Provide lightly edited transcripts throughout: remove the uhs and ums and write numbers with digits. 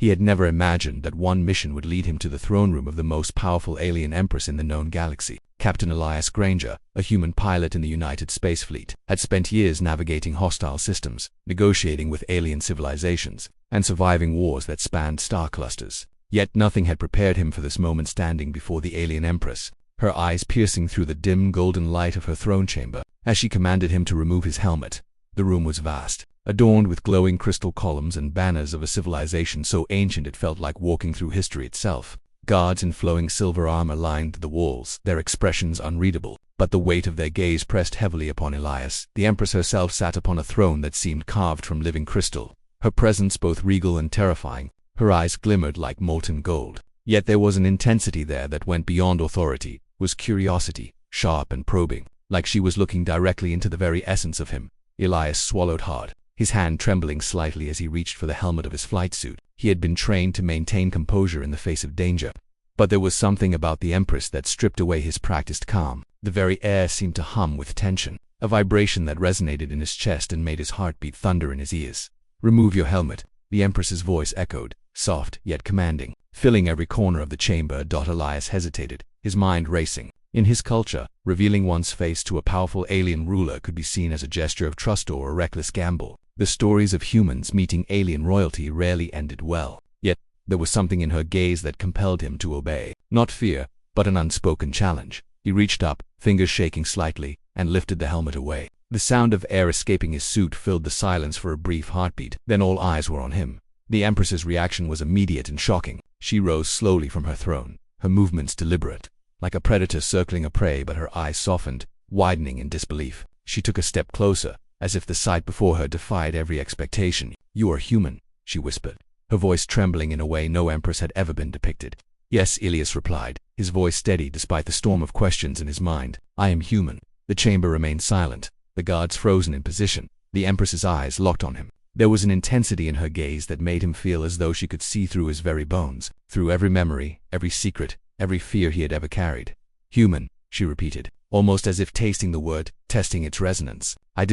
He had never imagined that one mission would lead him to the throne room of the most powerful alien empress in the known galaxy. Captain Elias Granger, a human pilot in the United Space Fleet, had spent years navigating hostile systems, negotiating with alien civilizations, and surviving wars that spanned star clusters. Yet nothing had prepared him for this moment standing before the alien empress, her eyes piercing through the dim golden light of her throne chamber, as she commanded him to remove his helmet. The room was vast, adorned with glowing crystal columns and banners of a civilization so ancient it felt like walking through history itself. Guards in flowing silver armor lined the walls, their expressions unreadable, but the weight of their gaze pressed heavily upon Elias. The Empress herself sat upon a throne that seemed carved from living crystal, her presence both regal and terrifying. Her eyes glimmered like molten gold. Yet there was an intensity there that went beyond authority, was curiosity, sharp and probing, like she was looking directly into the very essence of him. Elias swallowed hard, his hand trembling slightly as he reached for the helmet of his flight suit. He had been trained to maintain composure in the face of danger. But there was something about the Empress that stripped away his practiced calm. The very air seemed to hum with tension, a vibration that resonated in his chest and made his heartbeat thunder in his ears. "Remove your helmet," the Empress's voice echoed, soft yet commanding, filling every corner of the chamber. Elias hesitated, his mind racing. In his culture, revealing one's face to a powerful alien ruler could be seen as a gesture of trust or a reckless gamble. The stories of humans meeting alien royalty rarely ended well. Yet, there was something in her gaze that compelled him to obey. Not fear, but an unspoken challenge. He reached up, fingers shaking slightly, and lifted the helmet away. The sound of air escaping his suit filled the silence for a brief heartbeat. Then all eyes were on him. The Empress's reaction was immediate and shocking. She rose slowly from her throne, her movements deliberate, like a predator circling a prey, but her eyes softened, widening in disbelief. She took a step closer, as if the sight before her defied every expectation. "You are human," she whispered, her voice trembling in a way no empress had ever been depicted. "Yes," Elias replied, his voice steady despite the storm of questions in his mind. "I am human." The chamber remained silent, the guards frozen in position. The Empress's eyes locked on him. There was an intensity in her gaze that made him feel as though she could see through his very bones, through every memory, every secret, every fear he had ever carried. "Human," she repeated, almost as if tasting the word, testing its resonance. "I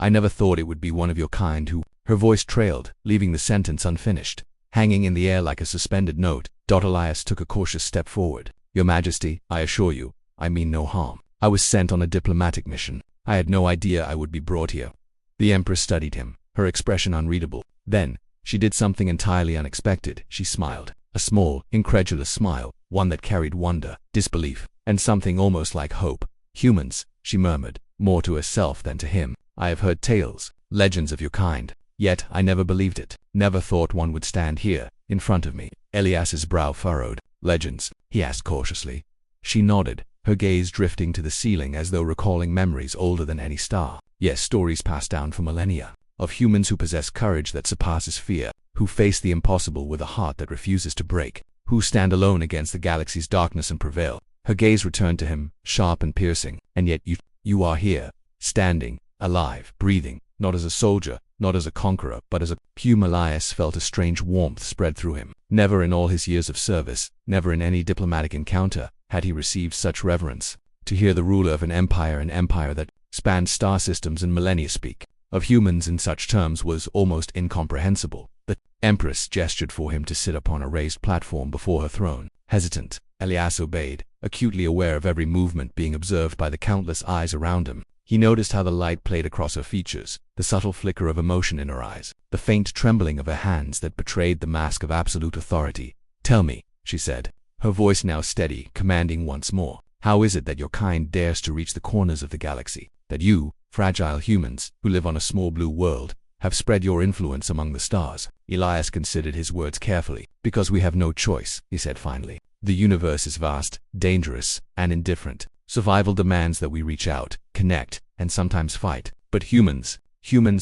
never thought it would be one of your kind who—" Her voice trailed, leaving the sentence unfinished, hanging in the air like a suspended note. Elias took a cautious step forward. "Your Majesty, I assure you, I mean no harm. I was sent on a diplomatic mission. I had no idea I would be brought here." The Empress studied him, her expression unreadable. Then, she did something entirely unexpected. She smiled, a small, incredulous smile, one that carried wonder, disbelief, and something almost like hope. "Humans," she murmured, more to herself than to him. "I have heard tales, legends of your kind. Yet I never believed it, never thought one would stand here, in front of me." Elias's brow furrowed. "Legends?" he asked cautiously. She nodded, her gaze drifting to the ceiling as though recalling memories older than any star. "Yes, stories passed down for millennia, of humans who possess courage that surpasses fear, who face the impossible with a heart that refuses to break, who stand alone against the galaxy's darkness and prevail." Her gaze returned to him, sharp and piercing. "And yet you are here, standing, alive, breathing, not as a soldier, not as a conqueror, but as a human." Elias felt a strange warmth spread through him. Never in all his years of service, never in any diplomatic encounter, had he received such reverence. To hear the ruler of an empire that spanned star systems and millennia speak of humans in such terms was almost incomprehensible. The Empress gestured for him to sit upon a raised platform before her throne. Hesitant, Elias obeyed, acutely aware of every movement being observed by the countless eyes around him. He noticed how the light played across her features, the subtle flicker of emotion in her eyes, the faint trembling of her hands that betrayed the mask of absolute authority. "Tell me," she said, her voice now steady, commanding once more, "how is it that your kind dares to reach the corners of the galaxy? That you, fragile humans, who live on a small blue world, have spread your influence among the stars?" Elias considered his words carefully. "Because we have no choice," he said finally. "The universe is vast, dangerous, and indifferent. Survival demands that we reach out, connect, and sometimes fight. But humans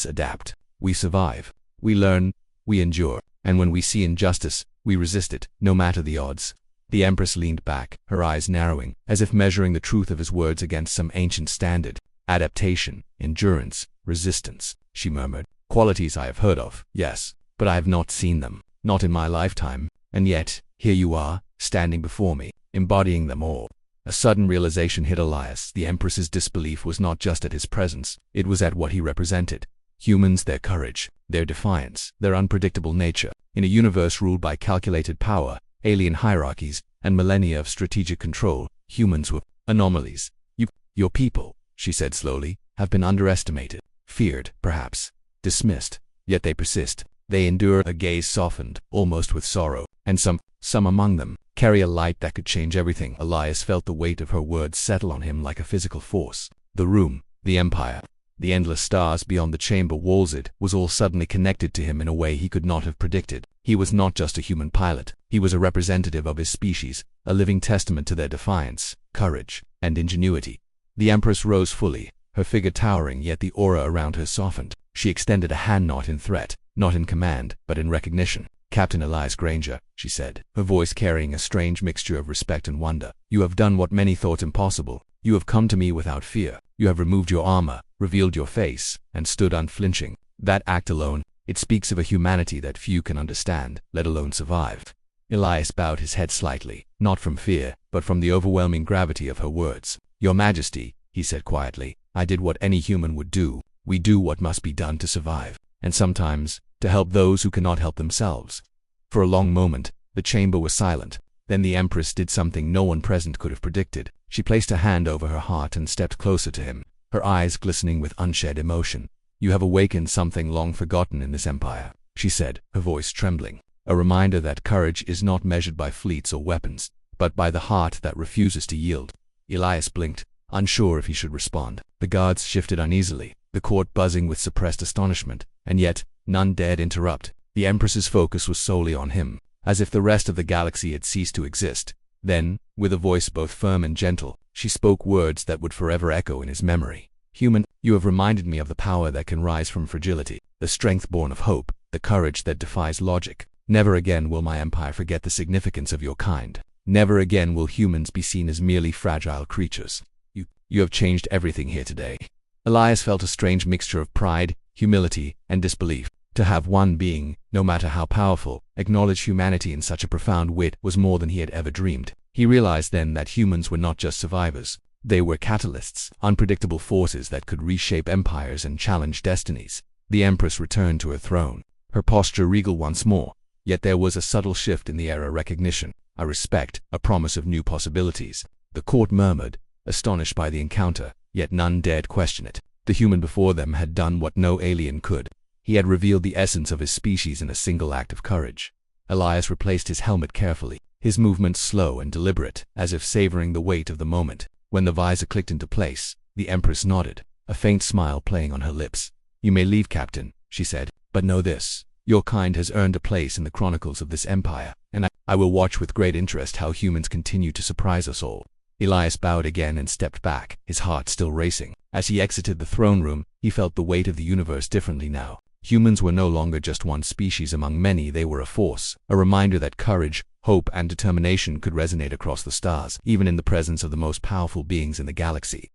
adapt. We survive. We learn. We endure. And when we see injustice, we resist it, no matter the odds." The Empress leaned back, her eyes narrowing, as if measuring the truth of his words against some ancient standard. "Adaptation, endurance, resistance," she murmured. "Qualities I have heard of, yes, but I have not seen them, not in my lifetime. And yet, here you are, standing before me, embodying them all." A sudden realization hit Elias. The Empress's disbelief was not just at his presence, it was at what he represented. Humans, their courage, their defiance, their unpredictable nature. In a universe ruled by calculated power, alien hierarchies, and millennia of strategic control, humans were anomalies. Your people, she said slowly, have been underestimated, feared, perhaps, dismissed. Yet they persist. They endure. Her gaze softened, almost with sorrow, and some among them carry a light that could change everything. Elias felt the weight of her words settle on him like a physical force. The room, the empire, the endless stars beyond the chamber walls, it was all suddenly connected to him in a way he could not have predicted. He was not just a human pilot. He was a representative of his species, a living testament to their defiance, courage, and ingenuity. The Empress rose fully, her figure towering, yet the aura around her softened. She extended a hand, not in threat, not in command, but in recognition. "Captain Elias Granger," she said, her voice carrying a strange mixture of respect and wonder. "You have done what many thought impossible. You have come to me without fear. You have removed your armor, revealed your face, and stood unflinching. That act alone, it speaks of a humanity that few can understand, let alone survive." Elias bowed his head slightly, not from fear, but from the overwhelming gravity of her words. "Your Majesty," he said quietly, "I did what any human would do. We do what must be done to survive, and sometimes, to help those who cannot help themselves." For a long moment, the chamber was silent. Then the Empress did something no one present could have predicted. She placed a hand over her heart and stepped closer to him, her eyes glistening with unshed emotion. "You have awakened something long forgotten in this empire," she said, her voice trembling. "A reminder that courage is not measured by fleets or weapons, but by the heart that refuses to yield." Elias blinked, unsure if he should respond. The guards shifted uneasily, the court buzzing with suppressed astonishment, and yet none dared interrupt. The Empress's focus was solely on him, as if the rest of the galaxy had ceased to exist. Then, with a voice both firm and gentle, she spoke words that would forever echo in his memory. "Human, you have reminded me of the power that can rise from fragility, the strength born of hope, the courage that defies logic. Never again will my empire forget the significance of your kind. Never again will humans be seen as merely fragile creatures. You have changed everything here today." Elias felt a strange mixture of pride, humility, and disbelief. To have one being, no matter how powerful, acknowledge humanity in such a profound way was more than he had ever dreamed. He realized then that humans were not just survivors. They were catalysts, unpredictable forces that could reshape empires and challenge destinies. The Empress returned to her throne, her posture regal once more. Yet there was a subtle shift in the air, a recognition, a respect, a promise of new possibilities. The court murmured, astonished by the encounter, yet none dared question it. The human before them had done what no alien could. He had revealed the essence of his species in a single act of courage. Elias replaced his helmet carefully, his movements slow and deliberate, as if savoring the weight of the moment. When the visor clicked into place, the Empress nodded, a faint smile playing on her lips. "You may leave, Captain," she said, "but know this. Your kind has earned a place in the chronicles of this empire, and I will watch with great interest how humans continue to surprise us all." Elias bowed again and stepped back, his heart still racing. As he exited the throne room, he felt the weight of the universe differently now. Humans were no longer just one species among many, they were a force, a reminder that courage, hope, and determination could resonate across the stars, even in the presence of the most powerful beings in the galaxy.